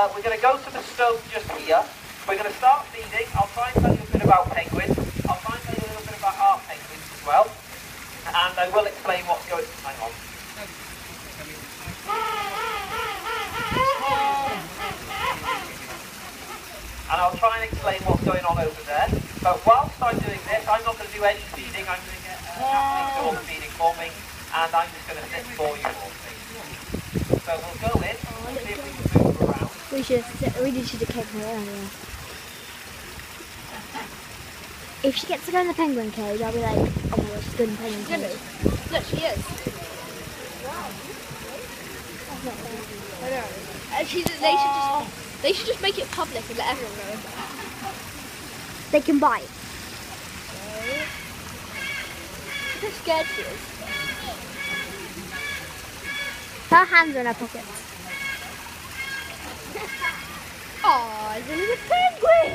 we're going to go to the stove just here. We're going to start feeding. I'll try and tell you a bit about penguins. I'll try and tell you a little bit about our penguins as well. And I will explain what's going on. Hang on. And I'll try and explain what's going on over there. But whilst I'm doing this, I'm not going to do any feeding. I'm going to get Kathleen to do all the feeding for me. And I'm just going to sit for you all. So we'll go in, see if we can move around. We should have kept her earlier. If she gets to go in the penguin cage, I'll be like, oh my gosh, she's good in the penguin cage. Look, she is. I know. And they should just make it public and let everyone know. They can bite. Look how scared she is. Her hands are in her pockets. Aw, it's a little penguin!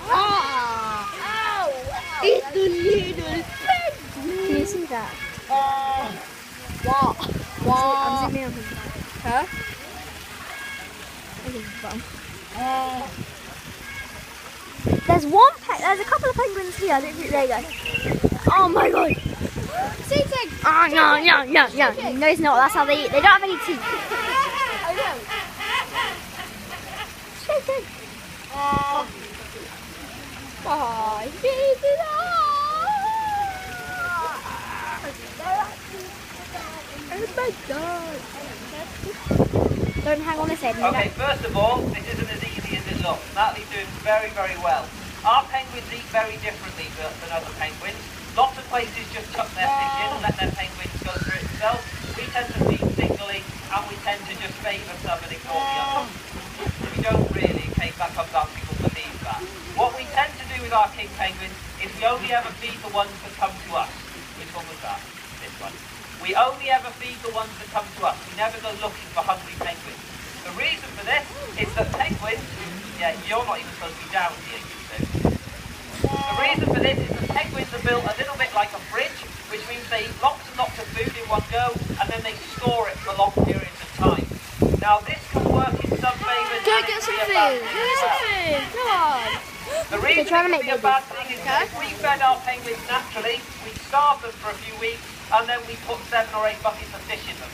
Ah! It's the little penguin! Can you see that? Wow! I'm zooming in on him. Huh? Look at his bum. There's a couple of penguins here. There you go. Oh my god! Same thing! Oh no. No, it's not. That's how they eat. They don't have any teeth. I know. Same thing. Oh, oh my god! Don't hang on this head. Okay, first of all, this isn't as easy as it looks. Natalie's doing very, very well. Our penguins eat very differently than other penguins. Lots of places just tuck their fish in and let their penguins go through it themselves. We tend to feed singly and we tend to just favour some and ignore the others. We don't really, in case that comes out, people believe that. What we tend to do with our king penguins is we only ever feed the ones that come to us. Which one was that? This one. We only ever feed the ones that come to us. We never go looking for hungry penguins. The reason for this is that penguins, yeah, you're not even supposed to be down here, you two. The reason for this is that penguins are built a little bit like a fridge, which means they eat lots and lots of food in one go, and then they store it for long periods of time. Now this can work in some favours. Go get some food! Go get some food! Come on! The reason it can be a bad thing is that if we fed our penguins naturally, we'd starve them for a few weeks, and then we put 7 or 8 buckets of fish in them.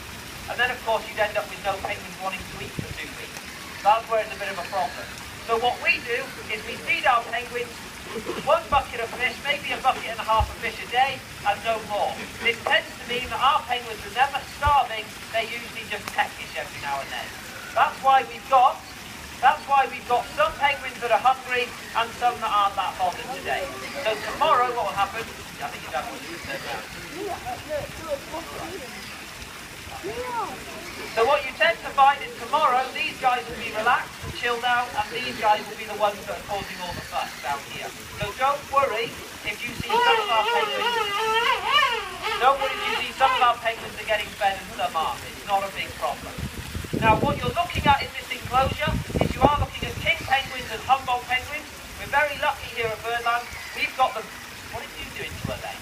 And then of course you'd end up with no penguins wanting to eat for 2 weeks. That's where it's a bit of a problem. So what we do is we feed our penguins 1 bucket of fish, maybe a bucket and a half of fish a day, and no more. This tends to mean that our penguins are never starving, they usually just peckish every now and then. That's why we've got some penguins that are hungry and some that aren't that bothered today. So tomorrow what will happen, I think your dad wants you to turn around. So what you tend to find is tomorrow these guys will be relaxed and chilled out, and these guys will be the ones that are causing all the fuss down here. So don't worry if you see some of our penguins. Don't worry if you see some of our penguins are getting fed and some aren't. It's not a big problem. Now what you're looking at in this enclosure is you are looking at king penguins and Humboldt penguins. We're very lucky here at Birdland. We've got the... What are you doing to her leg?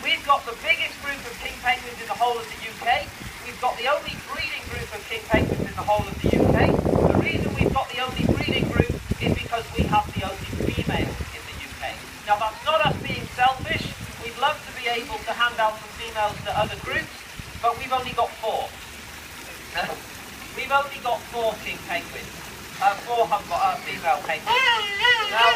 We've got the biggest group of king penguins in the whole of the UK. We've got the only breeding group of king penguins in the whole of the UK. The reason we've got the only breeding group is because we have the only female in the UK. Now that's not us being selfish. We'd love to be able to hand out some females to other groups, but we've only got 4. We've only got 4 king penguins. 4 female penguins. Now,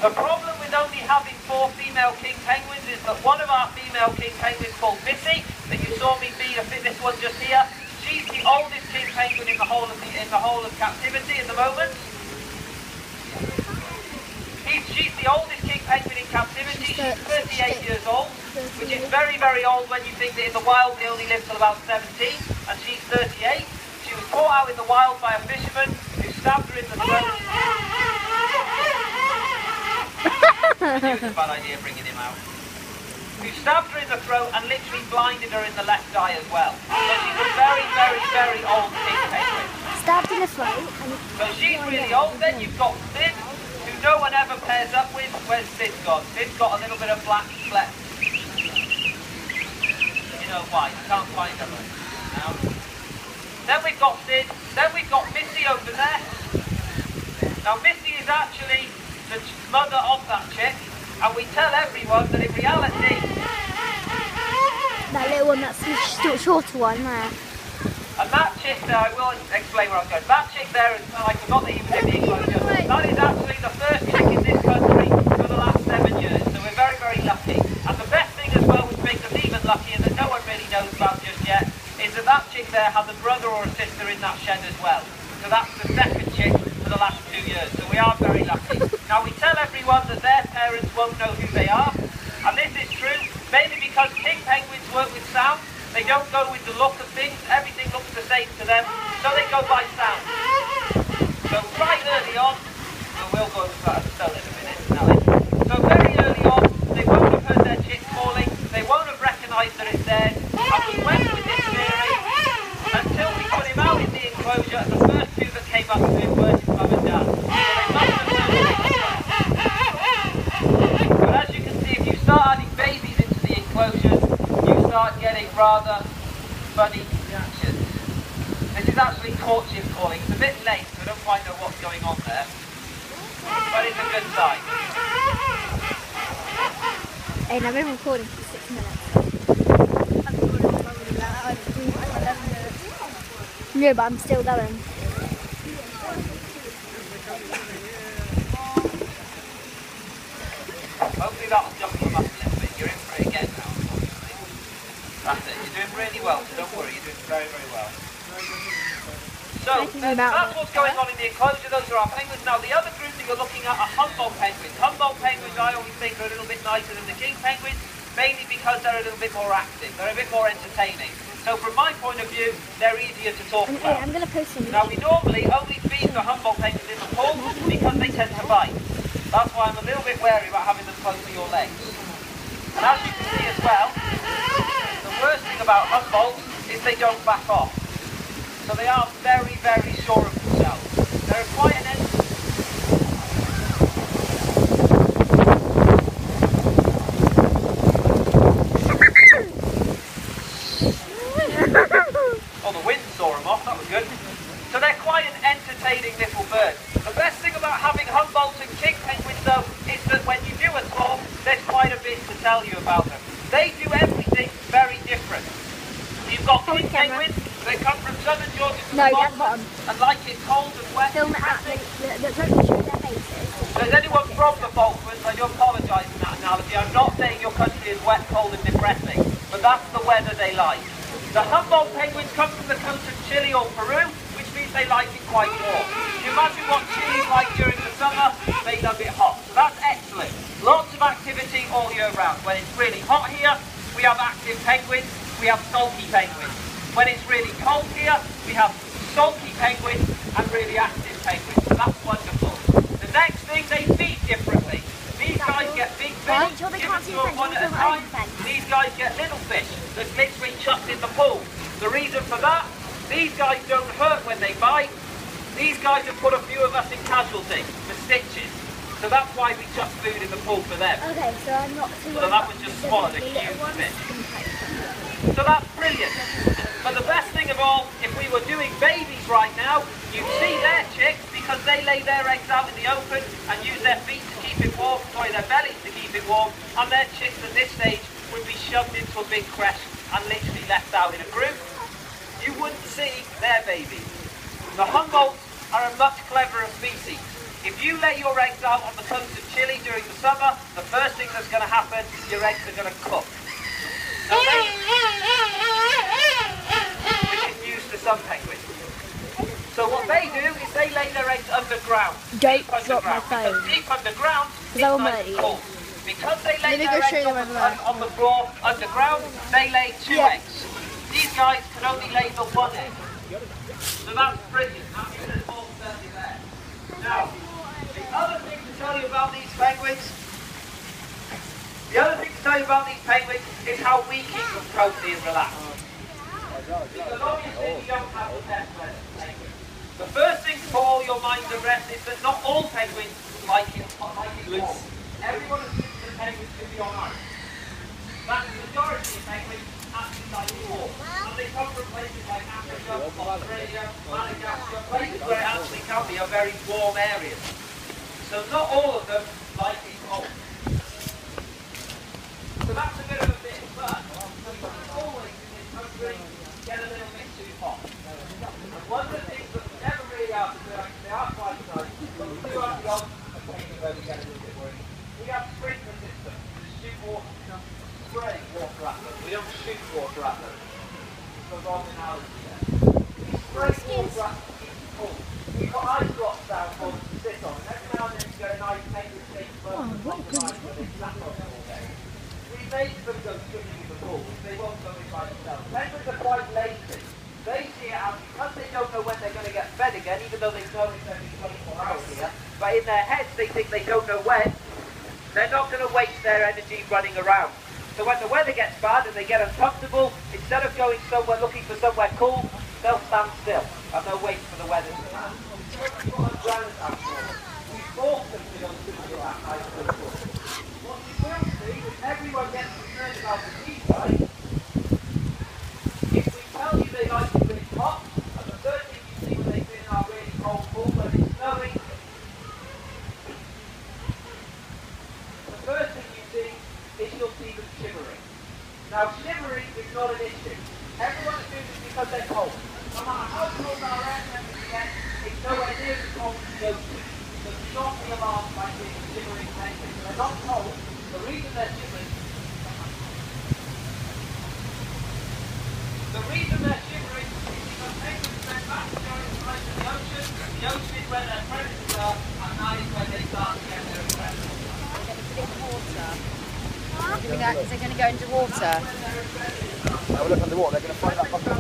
the problem with only having 4 female king penguins is that one of our female king penguins called Missy, that you saw me feed this one just here, she's the oldest king penguin in the whole of captivity at the moment. She's the oldest king penguin in captivity. She's 38 years old, which is very, very old when you think that in the wild they only live till about 17, and she's 38. She was caught out in the wild by a fisherman who stabbed her in the throat. It was a bad idea bringing him out. Who stabbed her in the throat and literally blinded her in the left eye as well. So she's a very, very, very old king penguin. Stabbed in the throat. So she's really old. Then you've got Finn, who no one ever pairs up with, where's Sid gone? Sid's got a little bit of black fleck. You know why? I can't find her now. Then we've got Sid. Then we've got Missy over there. Now Missy is actually the mother of that chick, and we tell everyone that in reality, That little one, that's the shorter one there. and that chick there, I will explain where I was going. That chick there, I forgot that you did the enclosure. That is actually the first chick in this country for the last 7 years. So we're very, very lucky. And the best thing as well, which makes us even luckier, that no one really knows about just yet, is that that chick there has a brother or a sister in that shed as well. So that's the second chick for the last 2 years. So we are very lucky. Now we tell everyone that their parents won't know who they are. And this is true, mainly because king penguins work with sound. They don't go with the look of things. Everything looks the same to them. So they go by sound. So right early on, and we'll go to that in a minute, Alice. So very early on, they won't have heard their chicks calling. They won't have recognised that it's theirs. And we went with this theory until we put him out in the enclosure, and the first two that came up to him were his mum and dad. So they must have known it as well. But as you can see, if you start adding babies into the enclosures, you start getting rather funny reactions. This is actually courtship calling. It's a bit late, so I don't quite know what's going on there. But it's a good sign. Hey, now we're recording for 6 minutes. No, but I'm still going. Hopefully that'll jump them up a little bit. You're in for it again now, unfortunately. That's it. You're doing really well, so don't worry. You're doing very, very well. So, that's what's going on in the enclosure. Those are our penguins. Now, the other group that you're looking at are Humboldt penguins. Humboldt penguins, I always think, are a little bit nicer than the king penguins, mainly because they're a little bit more active. They're a bit more entertaining. So, from my point of view, they're easier to talk about. I'm going to post some. Now, we normally only feed the Humboldt penguins in the pool because they tend to bite. That's why I'm a little bit wary about having them close to your legs. And as you can see as well, the worst thing about Humboldts is they don't back off. So they are very, very sure of themselves. They're quite an Oh, the wind saw them off, that was good. So they're quite an entertaining little bird. The best thing about having Humboldts and king penguins though, is that when you do a talk, there's quite a bit to tell you about them. They do everything very different. You've got king penguins, they come from southern Georgia to the bottom, and like it cold and wet. Film it at don't show their faces. So is anyone from the Falklands? I do apologise for that analogy. I'm not saying your country is wet, cold and depressing, but that's the weather they like. The Humboldt penguins come from the coast of Chile or Peru, which means they like it quite warm. Can you imagine what Chile's like during the summer? They love it hot. So that's excellent. Lots of activity all year round. When it's really hot here, we have active penguins, we have sulky penguins. When it's really cold here, we have sulky penguins and really active penguins. So that's wonderful. The next thing, they feed differently. These guys get big fish, given to them one at a time. These guys get little fish that's literally chucked in the pool. The reason for that, these guys don't hurt when they bite. These guys have put a few of us in casualty for stitches. So that's why we chuck food in the pool for them. Okay, so I'm not too So that was just swallowed a huge fish. So that's brilliant. But the best thing of all, if we were doing babies right now, you'd see their chicks because they lay their eggs out in the open and use their feet to keep it warm, sorry, their bellies to keep it warm, and their chicks at this stage would be shoved into a big creche and literally left out in a group. You wouldn't see their babies. The Humboldts are a much cleverer species. If you lay your eggs out on the coast of Chile during the summer, the first thing that's going to happen, your eggs are going to cook. Now, which is news to some penguins. So what they do is they lay their eggs underground. Don't Deep drop my underground. phone. Because deep underground, it's that nice will and cold. Because they lay Let me their go show eggs you over there. on the floor underground, they lay 2 eggs. These guys can only lay the 1 egg. So that's brilliant. That means there's more certainly there. Now, the other thing to tell you about these penguins is how we keep them cozy and relaxed. Because obviously we don't have the best weather for penguins. The first thing to put all your minds at rest is that not all penguins like it's warm. Everyone assumes that penguins should be on ice. But the majority of penguins actually like it warm. And they come from places like Africa, Australia, Madagascar, places where it actually can be a very warm area. So not all of them like it cold. So that's a bit of a bit, but we can always in this country get a little bit too hot. And one of the things that we never really have to do, they are quite nice, but we do have the odd occasion where we get a little bit worried. We have sprinkler systems to shoot water, spray water at them. We don't shoot water at them. It's the wrong analogy there. We spray water at them to keep it cool. We've got ice blocks down for them to sit on, and every now and then you get a nice penguin shake burn on the ice where they sat on it all day. We make them go swimming in the pool, which they won't go in by themselves. Penguins are quite lazy. They see it as, because they don't know when they're going to get fed again, even though they know it's only 24 hours here, but in their heads they think they don't know when, they're not going to waste their energy running around. So when the weather gets bad and they get uncomfortable, instead of going somewhere looking for somewhere cool, they'll stand still and they'll wait for the weather to pass. We force them to go swimming at night. What you will see is everyone gets concerned about the heat, right? If we tell you they like it really hot, and the third thing you see when they've been in our really cold pool when it's snowing, the first thing you see is you'll see them shivering. Now shivering is not an issue. Everyone assumes it's because they're cold. No matter how cold our air temperature gets, it's nowhere near as cold as the ocean. So do not be alarmed by seeing shivering penguins. They're not cold. The reason they're shivering is because penguins spend vast majority of time in the ocean. The ocean is where their predators are, and that is where they start to get their predators. Is it going to go into water? Have a look underwater, they're going to find that bucket.